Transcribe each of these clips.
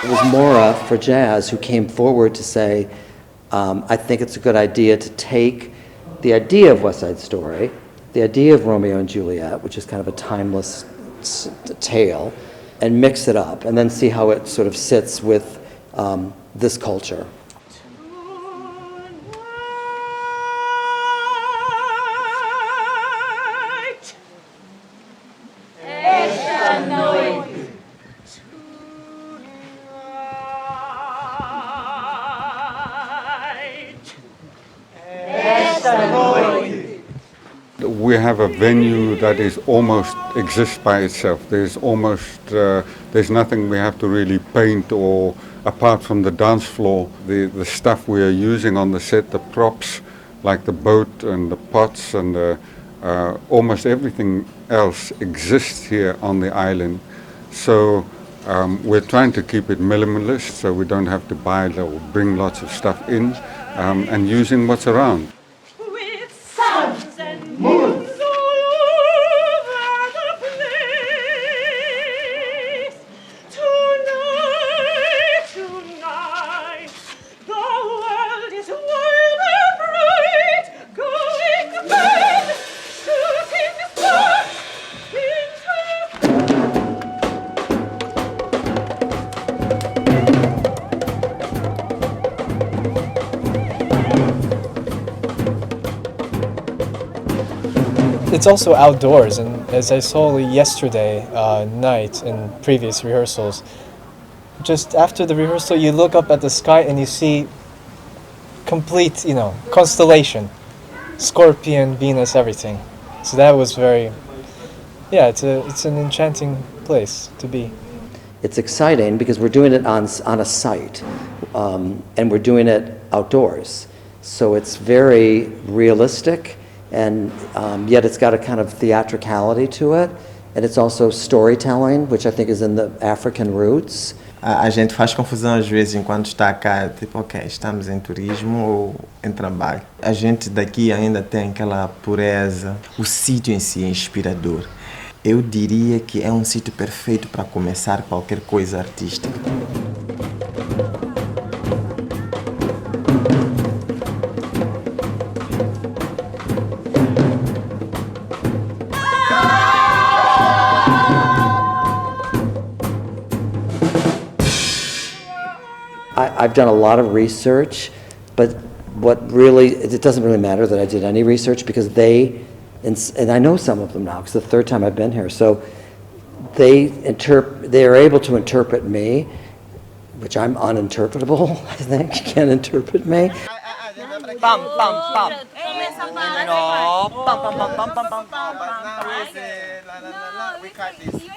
It was Maura Forjaz who came forward to say, I think it's a good idea to take the idea of West Side Story, the idea of Romeo and Juliet, which is kind of a timeless tale, and mix it up, and then see how it sort of sits with this culture. We have a venue that is almost exists by itself. There's nothing we have to really paint, or apart from the dance floor, the stuff we are using on the set, the props like the boat and the pots and almost everything else exists here on the island. So we're trying to keep it minimalist, so we don't have to buy or bring lots of stuff in, and using what's around. It's also outdoors, and as I saw yesterday night in previous rehearsals, just after the rehearsal you look up at the sky and you see complete, constellation, Scorpion, Venus, everything. So that was it's an enchanting place to be. It's exciting because we're doing it on a site, and we're doing it outdoors. So it's very realistic, and yet it's got a kind of theatricality to it, and it's also storytelling, which I think is in the African roots. A gente faz confusão às vezes enquanto está cá, tipo, ok, estamos em turismo ou em trabalho. A gente daqui ainda tem aquela pureza, o sítio em si é inspirador. Eu diria que é um sítio perfeito para começar qualquer coisa artística. I've done a lot of research, but it doesn't really matter that I did any research, because and I know some of them now, because the third time I've been here, so they are able to interpret me, which I'm uninterpretable, I think. You can't interpret me. You're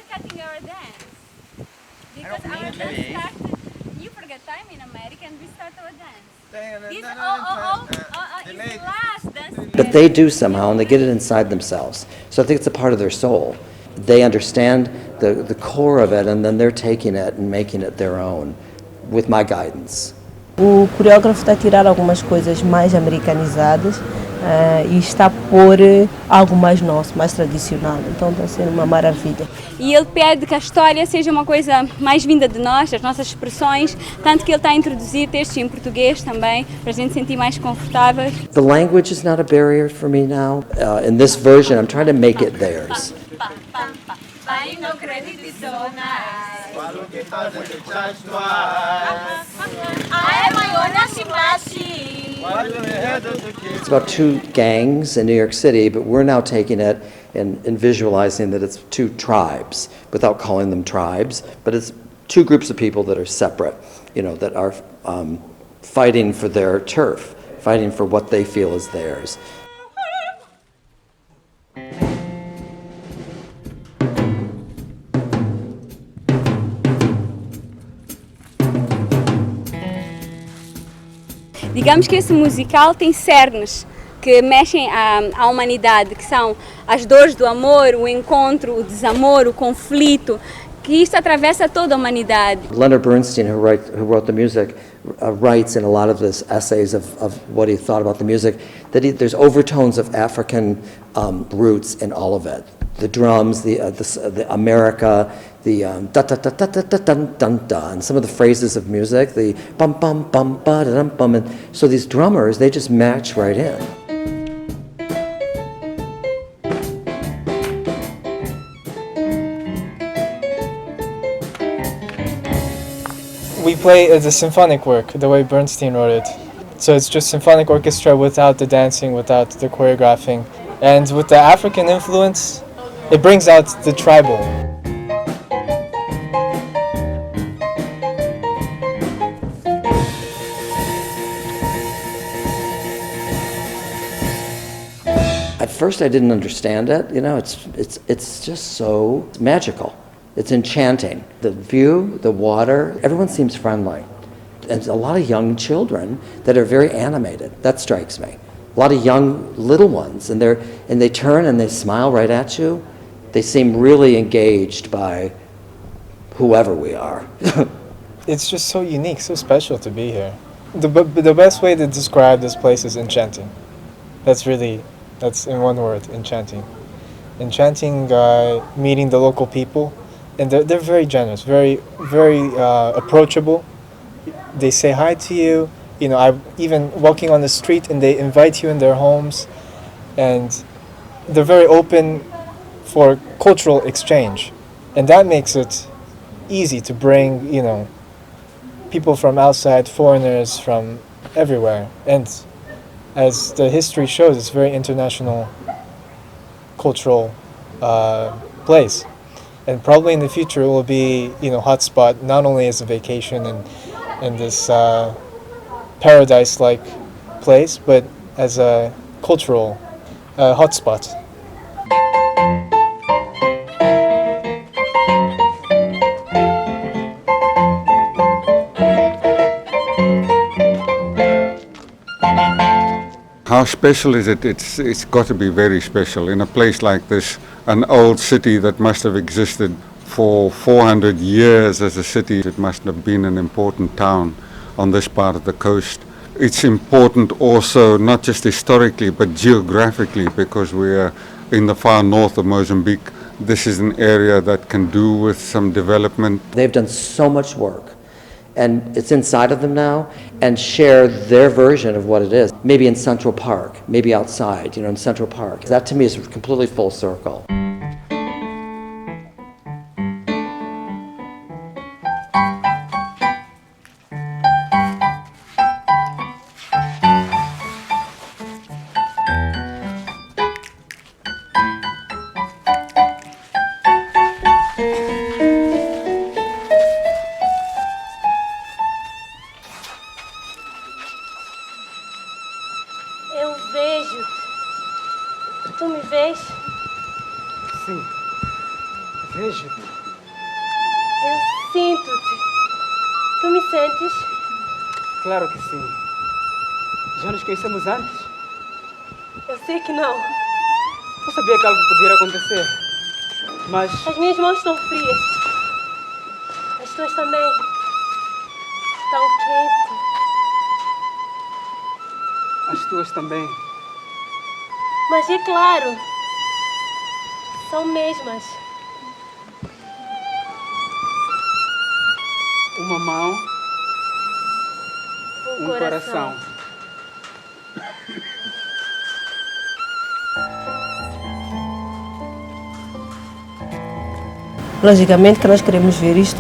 cutting our dance. Because our dance started, you forget time in America and we start our dance. It's last dance. But they do somehow, and they get it inside themselves. So I think it's a part of their soul. They understand the core of it, and then they're taking it and making it their own, with my guidance. O coreógrafo está a tirar algumas coisas mais americanizadas e está a pôr algo mais nosso, mais tradicional. Então está a ser uma maravilha. E ele pede que a história seja uma coisa mais vinda de nós, das nossas expressões, tanto que ele está a introduzir textos em português também, para a gente se sentir mais confortáveis. The language is not a barrier for me now. In this version, I'm trying to make it theirs. It's about two gangs in New York City, but we're now taking it and visualizing that it's two tribes, without calling them tribes, but it's two groups of people that are separate, that are fighting for their turf, fighting for what they feel is theirs. Digamos que esse musical tem cernes que mexem a humanidade, que são as dores do amor, o encontro, o desamor, o conflito, que isso atravessa toda a humanidade. Leonard Bernstein, who wrote the music, writes in a lot of his essays of what he thought about the music, that there's overtones of African roots in all of it. The drums, the America, the da da da da da da dun dun da, and some of the phrases of music, the bum bum bum ba da dum bum, and so these drummers, they just match right in. We play the symphonic work, the way Bernstein wrote it. So it's just symphonic orchestra without the dancing, without the choreographing. And with the African influence, it brings out the tribal. At first I didn't understand it, it's just so magical. It's enchanting. The view, the water, everyone seems friendly. And a lot of young children that are very animated. That strikes me. A lot of young little ones, and they turn and they smile right at you. They seem really engaged by whoever we are. It's just so unique, so special to be here. The best way to describe this place is enchanting. That's in one word, enchanting. Enchanting, meeting the local people. And they're very generous, very, very approachable. They say hi to you. I'm even walking on the street and they invite you in their homes. And they're very open for cultural exchange. And that makes it easy to bring, people from outside, foreigners from everywhere. And as the history shows, it's a very international cultural place. And probably in the future it will be, hotspot, not only as a vacation and this paradise-like place, but as a cultural hotspot. How special is it? It's got to be very special. In a place like this, an old city that must have existed for 400 years as a city, it must have been an important town on this part of the coast. It's important also, not just historically, but geographically, because we are in the far north of Mozambique. This is an area that can do with some development. They've done so much work, and it's inside of them now, and share their version of what it is. Maybe in Central Park, maybe outside, in Central Park. That to me is completely full circle. Eu vejo-te. Tu me vês? Sim, vejo-te. Eu sinto-te. Tu me sentes? Claro que sim. Já nos conhecemos antes? Eu sei que não. Eu sabia que algo poderia acontecer, mas As minhas mãos estão frias. As tuas também. Estão quentes. as tuas também. Mas é claro, são mesmas. Uma mão, um coração. Logicamente que nós queremos ver isto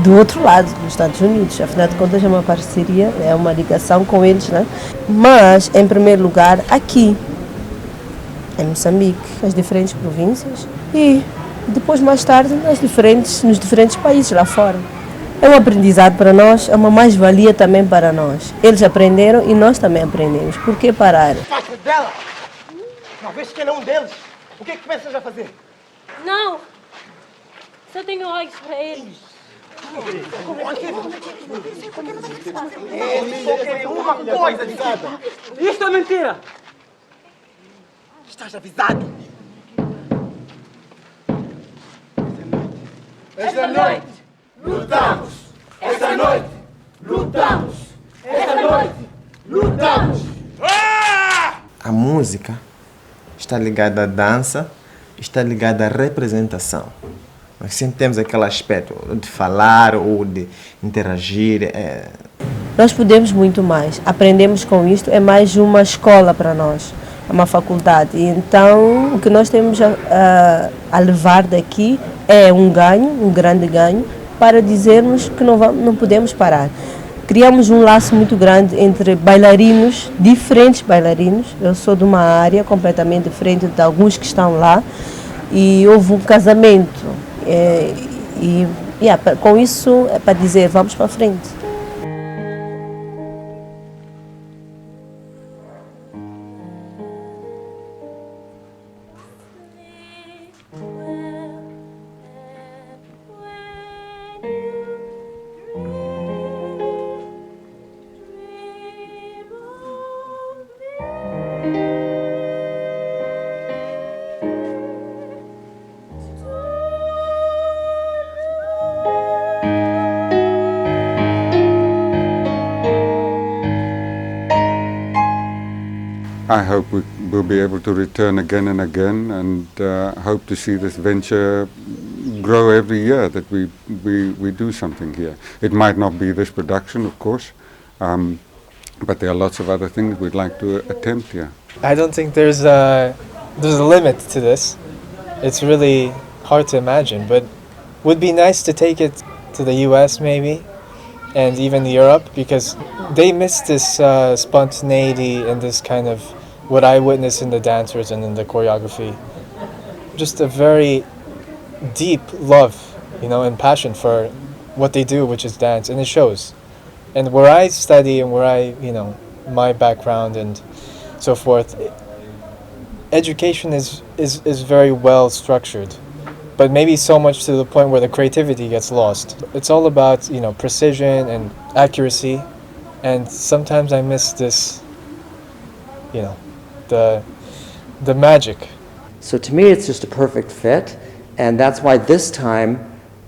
do outro lado, nos Estados Unidos. Afinal de contas, é uma parceria, é uma ligação com eles, né? Mas, em primeiro lugar, aqui, em Moçambique, as diferentes províncias e depois, mais tarde, nos diferentes países lá fora. É um aprendizado para nós, é uma mais-valia também para nós. Eles aprenderam e nós também aprendemos. Por que parar? Faixa dela! Uma vez que ele é um deles, o que é que pensas a fazer? Não! Só tenho olhos para eles. Ele só quer uma coisa, ligada. Isto é mentira! Estás avisado? Esta noite lutamos! Esta noite lutamos! Esta noite lutamos! A música está ligada à dança, está ligada à representação. Nós sempre temos aquele aspecto de falar ou de interagir. Nós podemos muito mais. Aprendemos com isto, é mais uma escola para nós, é uma faculdade. E então, o que nós temos a levar daqui é um ganho, um grande ganho, para dizermos que não podemos parar. Criamos um laço muito grande entre bailarinos, diferentes bailarinos. Eu sou de uma área completamente diferente de alguns que estão lá. E houve um casamento. Com isso é para dizer, vamos para frente. I hope we will be able to return again and again, and hope to see this venture grow every year, that we do something here. It might not be this production, of course, but there are lots of other things we'd like to attempt here. I don't think there's a limit to this. It's really hard to imagine, but would be nice to take it to the US maybe, and even Europe, because they miss this spontaneity and this kind of what I witness in the dancers and in the choreography. Just a very deep love, and passion for what they do, which is dance, and it shows. And where I study and where my background and so forth, education is very well structured, but maybe so much to the point where the creativity gets lost. It's all about precision and accuracy, and sometimes I miss this, the magic. So to me, it's just a perfect fit, and that's why this time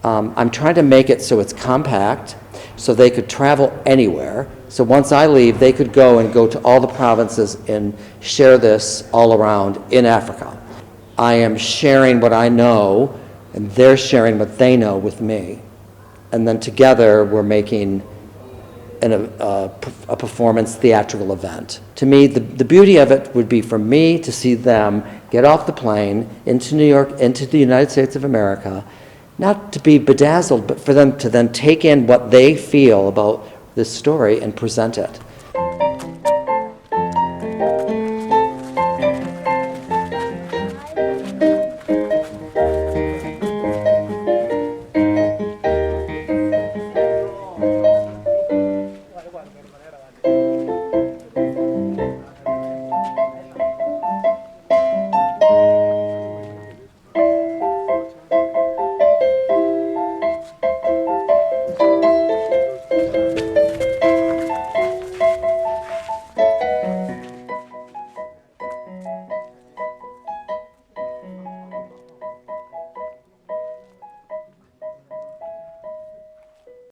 I'm trying to make it so it's compact, so they could travel anywhere. So once I leave, they could go to all the provinces and share this all around in Africa. I am sharing what I know, and they're sharing what they know with me. And then together, we're making a performance theatrical event. To me, the beauty of it would be for me to see them get off the plane into New York, into the United States of America, not to be bedazzled, but for them to then take in what they feel about this story and present it.